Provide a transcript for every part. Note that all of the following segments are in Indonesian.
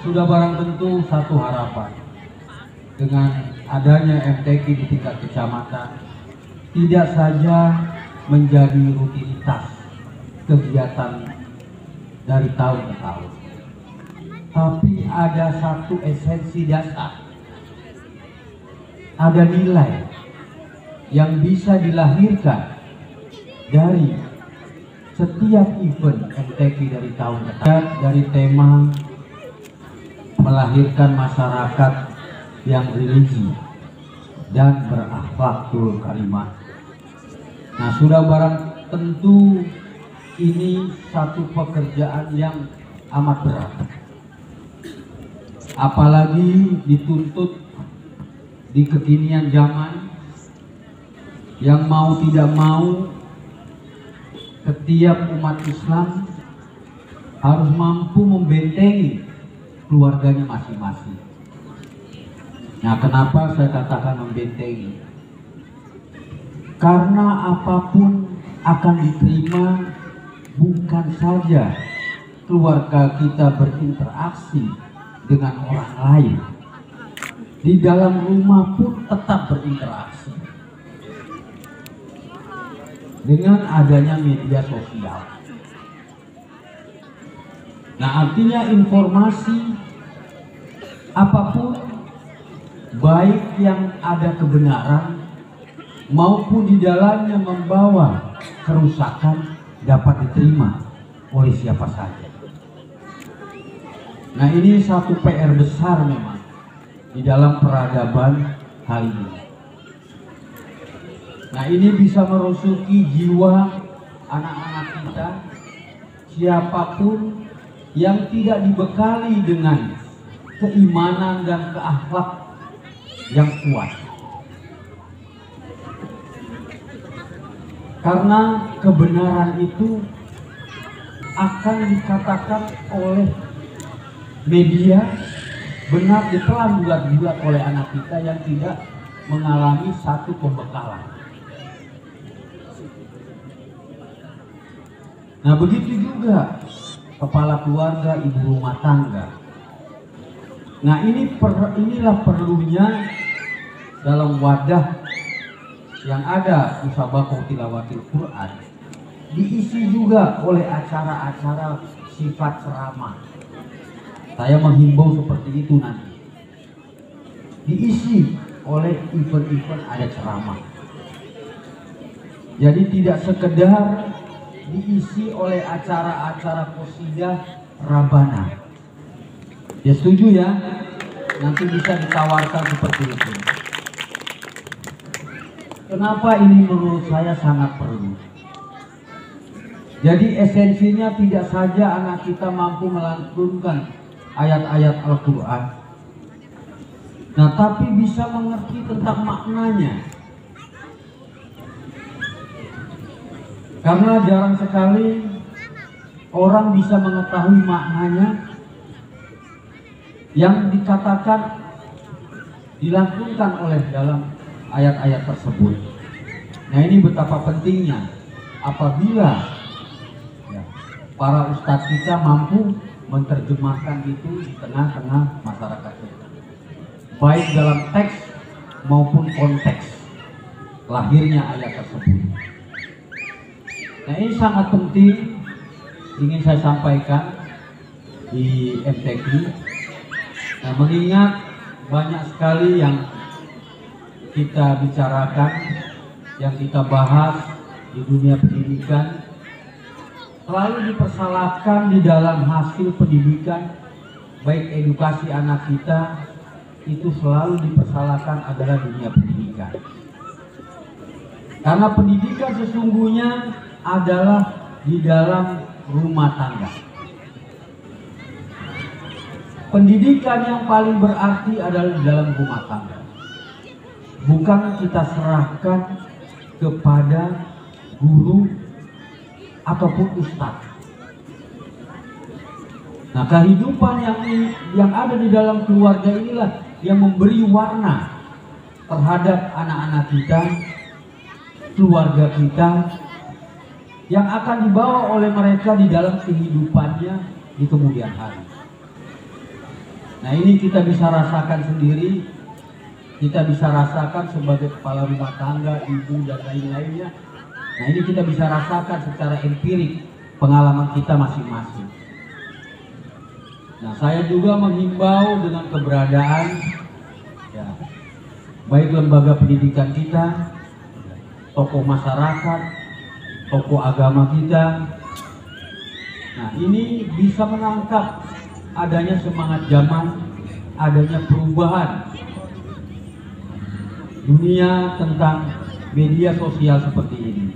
Sudah barang tentu satu harapan dengan adanya MTQ di tingkat kecamatan tidak saja menjadi rutinitas kegiatan dari tahun ke tahun, tapi ada satu esensi dasar, ada nilai yang bisa dilahirkan dari setiap event MTQ dari tahun ke tahun, dari tema melahirkan masyarakat yang religi dan berakhlakul karimah. Nah, sudah barang tentu ini satu pekerjaan yang amat berat, apalagi dituntut di kekinian zaman yang mau tidak mau setiap umat Islam harus mampu membentengi keluarganya masing-masing. Nah, kenapa saya katakan membentengi? Karena apapun akan diterima bukan saja keluarga kita berinteraksi dengan orang lain, di dalam rumah pun tetap berinteraksi dengan adanya media sosial. Nah, artinya informasi apapun, baik yang ada kebenaran maupun di dalamnya membawa kerusakan, dapat diterima oleh siapa saja. Nah, ini satu PR besar memang di dalam peradaban hari ini. Nah, ini bisa merasuki jiwa anak-anak kita, siapapun yang tidak dibekali dengan keimanan dan keakhlak yang kuat. Karena kebenaran itu akan dikatakan oleh media benar, ditelan bulat-bulat oleh anak kita yang tidak mengalami satu pembekalan. Nah, begitu juga kepala keluarga, ibu rumah tangga. Nah, inilah perlunya dalam wadah yang ada musabaqah tilawatil Quran diisi juga oleh acara-acara sifat ceramah. Saya menghimbau seperti itu nanti. Diisi oleh event-event ada ceramah. Jadi tidak sekedar diisi oleh acara-acara qasidah rabana. Ya, setuju ya? Nanti bisa ditawarkan seperti itu. Kenapa ini menurut saya sangat perlu? Jadi esensinya tidak saja anak kita mampu melantunkan ayat-ayat Al-Quran, nah tapi bisa mengerti tentang maknanya. Karena jarang sekali orang bisa mengetahui maknanya yang dikatakan dilantunkan oleh dalam ayat-ayat tersebut. Nah, ini betapa pentingnya apabila ya, para ustadz kita mampu menerjemahkan itu di tengah-tengah masyarakat kita, baik dalam teks maupun konteks lahirnya ayat tersebut. Nah, ini sangat penting, ingin saya sampaikan di MTQ. Nah, mengingat banyak sekali yang kita bicarakan, yang kita bahas di dunia pendidikan, selalu dipersalahkan di dalam hasil pendidikan, baik edukasi anak kita, itu selalu dipersalahkan adalah dunia pendidikan. Karena pendidikan sesungguhnya adalah di dalam rumah tangga. Pendidikan yang paling berarti adalah di dalam rumah tangga. Bukan kita serahkan kepada guru ataupun ustadz. Nah, kehidupan yang ada di dalam keluarga inilah yang memberi warna terhadap anak-anak kita, keluarga kita, yang akan dibawa oleh mereka di dalam kehidupannya di kemudian hari. Nah, ini kita bisa rasakan sendiri, kita bisa rasakan sebagai kepala rumah tangga, ibu dan lain-lainnya. Nah, ini kita bisa rasakan secara empirik pengalaman kita masing-masing. Nah, saya juga menghimbau dengan keberadaan ya, baik lembaga pendidikan kita, tokoh masyarakat, tokoh agama kita. Nah, ini bisa menangkap adanya semangat zaman, adanya perubahan dunia tentang media sosial seperti ini.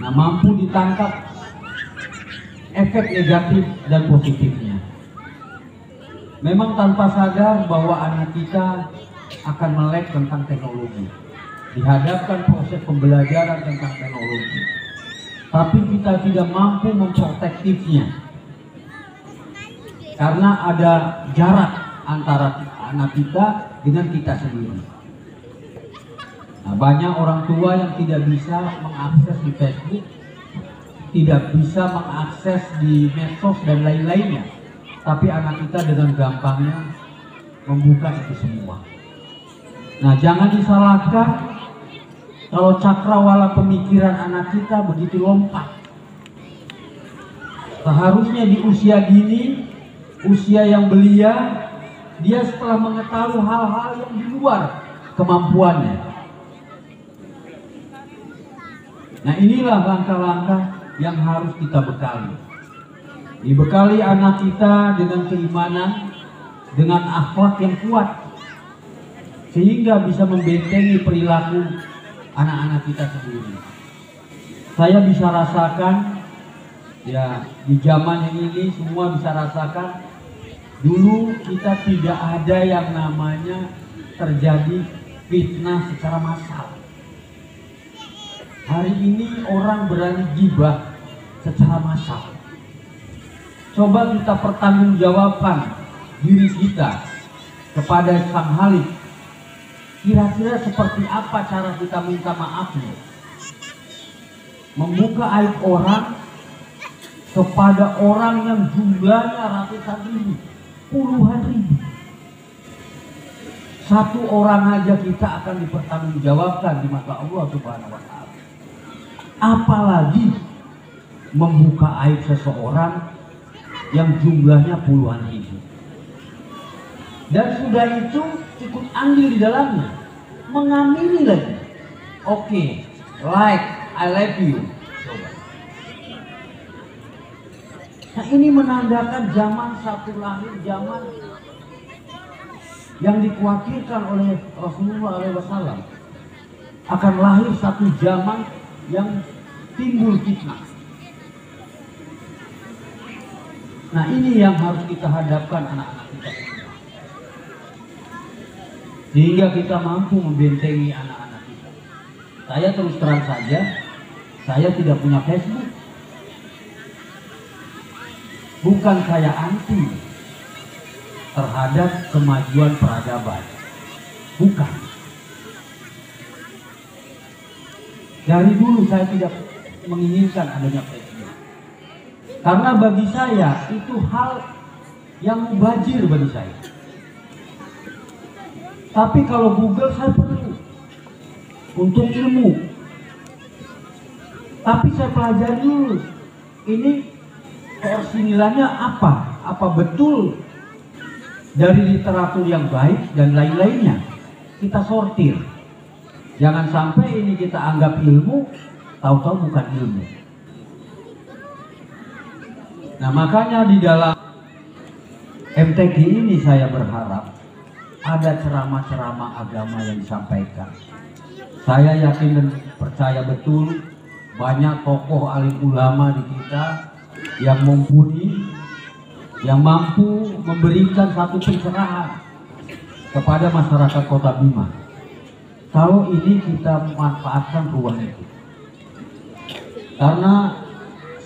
Nah, mampu ditangkap efek negatif dan positifnya. Memang tanpa sadar bahwa anak kita akan melek tentang teknologi, dihadapkan proses pembelajaran tentang teknologi, tapi kita tidak mampu memprotektifnya karena ada jarak antara anak kita dengan kita sendiri. Nah, banyak orang tua yang tidak bisa mengakses di Facebook, tidak bisa mengakses di medsos dan lain-lainnya, tapi anak kita dengan gampangnya membuka itu semua. Nah, jangan disalahkan kalau cakrawala pemikiran anak kita begitu lompat. Seharusnya di usia dini, usia yang belia, dia setelah mengetahui hal-hal yang di luar kemampuannya. Nah, inilah langkah-langkah yang harus kita bekali. Dibekali anak kita dengan keimanan, dengan akhlak yang kuat, sehingga bisa membentengi perilaku anak-anak kita sendiri. Saya bisa rasakan, ya, di zaman yang ini semua bisa rasakan. Dulu kita tidak ada yang namanya terjadi fitnah secara massal. Hari ini orang berani gibah secara massal. Coba kita pertanggungjawabkan diri kita kepada Sang Halik. Kira-kira seperti apa cara kita minta maafnya? Membuka aib orang kepada orang yang jumlahnya ratusan ribu, puluhan ribu. Satu orang aja kita akan dipertanggungjawabkan di mata Allah Subhanahu wa Ta'ala. Apalagi membuka aib seseorang yang jumlahnya puluhan ribu. Dan sudah itu ikut andil di dalamnya, mengamini lagi. Oke, like, I love you. Coba. Nah, ini menandakan zaman satu lahir, zaman yang dikhawatirkan oleh Rasulullah SAW. Akan lahir satu zaman yang timbul fitnah. Nah, ini yang harus kita hadapkan anak-anak kita semua, sehingga kita mampu membentengi anak-anak kita. Saya terus terang saja, saya tidak punya Facebook. Bukan saya anti terhadap kemajuan peradaban, bukan. Dari dulu saya tidak menginginkan adanya Facebook, karena bagi saya itu hal yang mubazir bagi saya. Tapi kalau Google saya perlu untuk ilmu, tapi saya pelajari dulu ini versi nilainya apa betul dari literatur yang baik dan lain-lainnya. Kita sortir. Jangan sampai ini kita anggap ilmu, tahu-tahu bukan ilmu. Nah, makanya di dalam MTQ ini saya berharap ada ceramah-ceramah agama yang disampaikan. Saya yakin dan percaya betul banyak tokoh alim ulama di kita yang mumpuni, yang mampu memberikan satu pencerahan kepada masyarakat Kota Bima. Kalau ini kita manfaatkan ruang itu, karena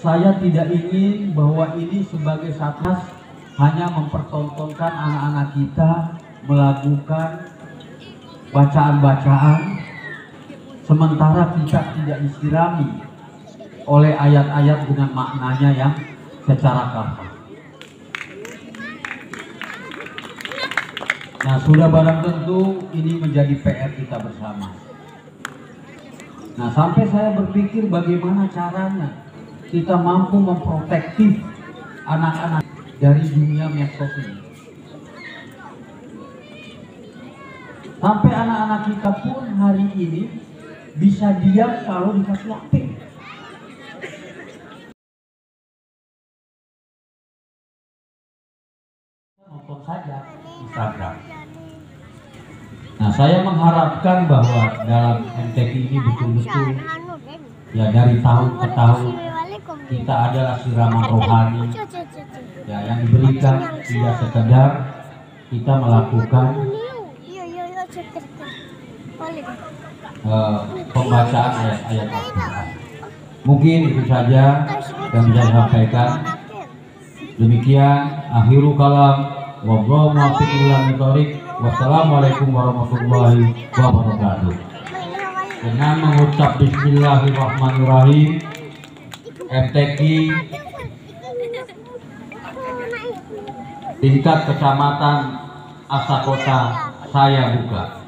saya tidak ingin bahwa ini sebagai satgas hanya mempertontonkan anak-anak kita melakukan bacaan-bacaan, sementara kita tidak disirami oleh ayat-ayat dengan maknanya yang secara kafah. Nah, sudah barang tentu ini menjadi PR kita bersama. Nah, sampai saya berpikir bagaimana caranya kita mampu memprotektif anak-anak dari dunia medsos ini. Sampai anak-anak kita pun hari ini bisa diam kalau dikasih HP. Nonton saja Instagram. Nah, saya mengharapkan bahwa dalam MTQ ini betul-betul ya dari tahun ke tahun kita adalah siraman rohani ya yang diberikan, tidak sekedar kita melakukan pembacaan ayat-ayat Al-Quran. Mungkin itu saja yang bisa saya sampaikan. Demikian akhiru kalam, wallahu muwaffiq ila thoriq. Wassalamualaikum warahmatullahi wabarakatuh. Dengan mengucap bismillahirrahmanirrahim, MTQ tingkat kecamatan Asakota saya buka.